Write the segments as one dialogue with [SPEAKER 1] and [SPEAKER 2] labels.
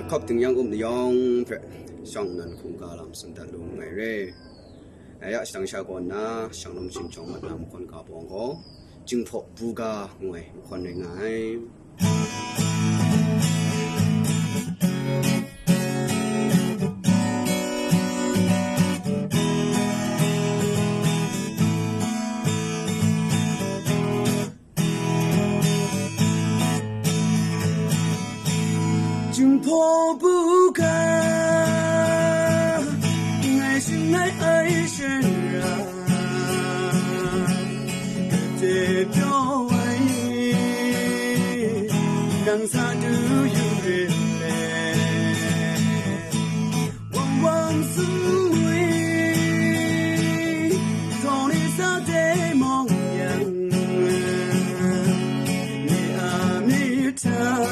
[SPEAKER 1] khóc tiếng yang yong phải sang nan khung cả làm sinh ta luôn ngày re ai sang xa còn na sang nông sinh trong mặt làm con cả bong go chính phủ buga ngoài con này ngay chính phủ buga ngày sinh ngày ấy sinh ra để cho ấy càng xa đưa yêu về quăng quăng sương mây thò đi xa để mong nhận ni à ni ta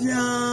[SPEAKER 1] yeah.